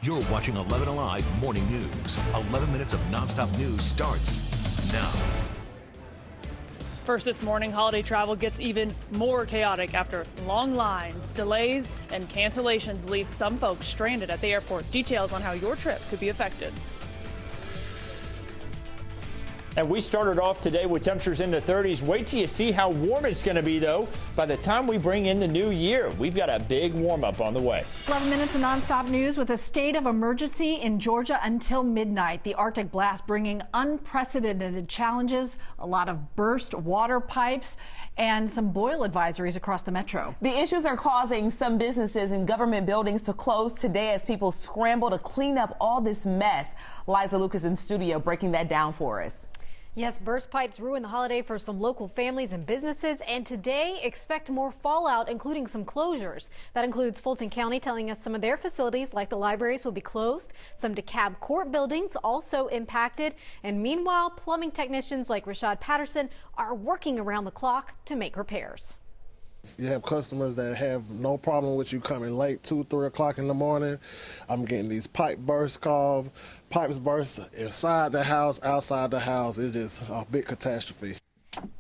You're watching 11 Alive Morning News. 11 minutes of nonstop news starts now. First this morning, holiday travel gets even more chaotic after long lines, delays, and cancellations leave some folks stranded at the airport. Details on how your trip could be affected. And we started off today with temperatures in the 30s. Wait till you see how warm it's going to be, though, by the time we bring in the new year. We've got a big warm up on the way. 11 minutes of nonstop news with a state of emergency in Georgia until midnight. The Arctic blast bringing unprecedented challenges, a lot of burst water pipes, and some boil advisories across the metro. The issues are causing some businesses and government buildings to close today as people scramble to clean up all this mess. Liza Lucas in studio breaking that down for us. Yes, burst pipes ruined the holiday for some local families and businesses, and today expect more fallout, including some closures. That includes Fulton County telling us some of their facilities, like the libraries, will be closed. Some DeKalb court buildings also impacted. And meanwhile, plumbing technicians like Rashad Patterson are working around the clock to make repairs. You have customers that have no problem with you coming late, 2, 3 o'clock in the morning. I'm getting these pipe bursts called. Pipes burst inside the house, outside the house. It's just a big catastrophe.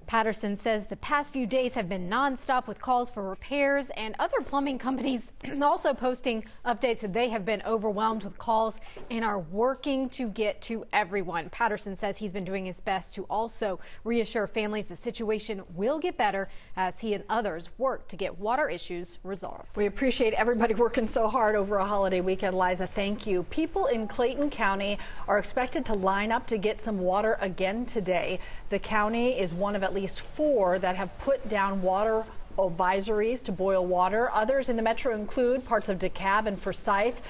Patterson says the past few days have been nonstop with calls for repairs, and other plumbing companies also posting updates that they have been overwhelmed with calls and are working to get to everyone. Patterson says he's been doing his best to also reassure families the situation will get better as he and others work to get water issues resolved. We appreciate everybody working so hard over a holiday weekend. Liza, thank you. People in Clayton County are expected to line up to get some water again today. The county is one of at least 4 that have put down water advisories to boil water. Others in the metro include parts of DeKalb and Forsyth.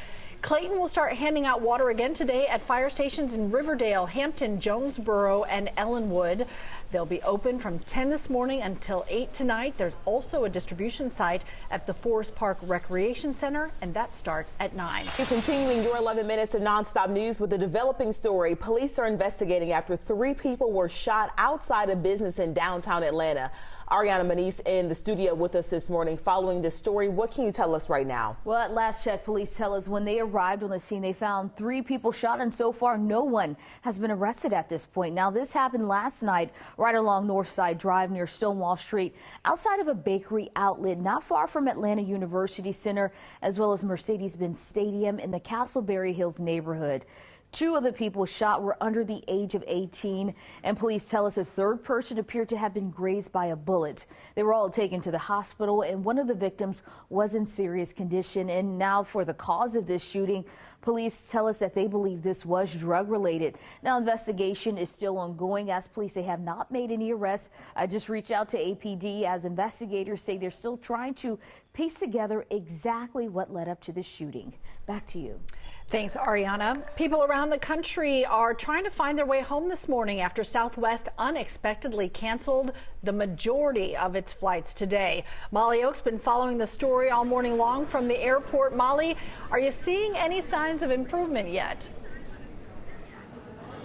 Clayton will start handing out water again today at fire stations in Riverdale, Hampton, Jonesboro, and Ellenwood. They'll be open from 10 this morning until 8 tonight. There's also a distribution site at the Forest Park Recreation Center, and that starts at 9. You're continuing your 11 minutes of nonstop news with a developing story. Police are investigating after 3 people were shot outside a business in downtown Atlanta. Ariana Manise in the studio with us this morning following this story. What can you tell us right now? Well, at last check, police tell us when they arrived on the scene, they found 3 people shot, and so far no one has been arrested at this point. Now, this happened last night right along Northside Drive near Stonewall Street, outside of a bakery outlet not far from Atlanta University Center, as well as Mercedes-Benz Stadium in the Castleberry Hills neighborhood. 2 of the people shot were under the age of 18, and police tell us a 3rd person appeared to have been grazed by a bullet. They were all taken to the hospital, and one of the victims was in serious condition. And now for the cause of this shooting, police tell us that they believe this was drug related. Now, investigation is still ongoing as police, they have not made any arrests. I just reached out to APD as investigators say they're still trying to piece together exactly what led up to the shooting. Back to you. Thanks, Ariana. People around the country are trying to find their way home this morning after Southwest unexpectedly canceled the majority of its flights today. Molly Oak's been following the story all morning long from the airport. Molly, are you seeing any signs of improvement yet?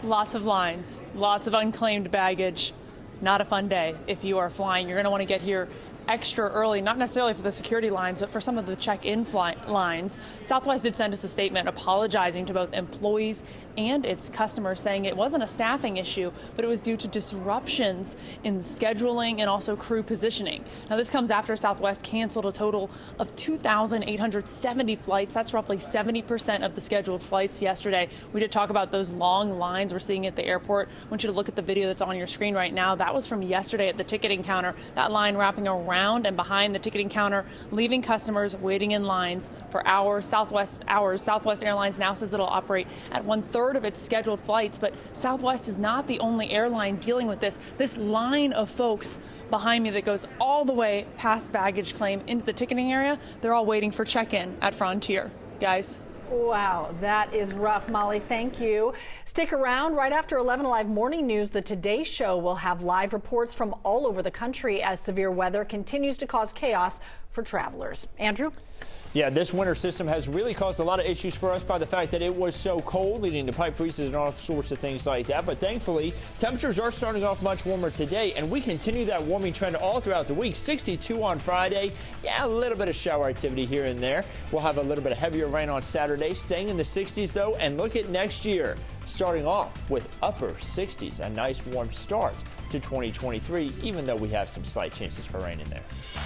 Lots of lines, lots of unclaimed baggage. Not a fun day if you are flying. You're going to want to get here extra early, not necessarily for the security lines, but for some of the check-in lines. Southwest did send us a statement apologizing to both employees and its customers, saying it wasn't a staffing issue, but it was due to disruptions in scheduling and also crew positioning. Now, this comes after Southwest canceled a total of 2,870 flights. That's roughly 70% of the scheduled flights yesterday. We did talk about those long lines we're seeing at the airport. I want you to look at the video that's on your screen right now. That was from yesterday at the ticketing counter. That line wrapping around and behind the ticketing counter, leaving customers waiting in lines for hours. Southwest Airlines now says it'll operate at 1/3 of its scheduled flights, but Southwest is not the only airline dealing with this. This line of folks behind me that goes all the way past baggage claim into the ticketing area, they're all waiting for check-in at Frontier. Guys. Wow, that is rough, Molly. Thank you. Stick around. Right after 11 Alive Morning News, the Today Show will have live reports from all over the country as severe weather continues to cause chaos for travelers. Andrew? Yeah, this winter system has really caused a lot of issues for us by the fact that it was so cold, leading to pipe freezes and all sorts of things like that. But thankfully, temperatures are starting off much warmer today, and we continue that warming trend all throughout the week. 62 on Friday. Yeah, a little bit of shower activity here and there. We'll have a little bit of heavier rain on Saturday, staying in the 60s though. And look at next year, starting off with upper 60s, a nice warm start to 2023, even though we have some slight chances for rain in there.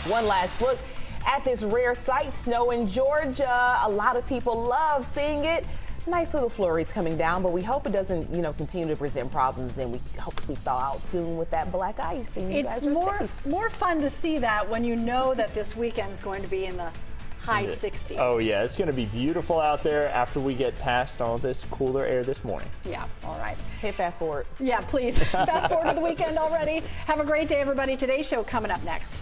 One last look at this rare sight, snow in Georgia. A lot of people love seeing it. Nice little flurries coming down, but we hope it doesn't, continue to present problems, and we hope we thaw out soon with that black ice. And it's more fun to see that when you know that this weekend's going to be in the high 60s. Oh yeah, it's going to be beautiful out there after we get past all this cooler air this morning. Yeah, all right. Hit fast forward. Yeah, please. Fast forward to the weekend already. Have a great day, everybody. Today's show coming up next.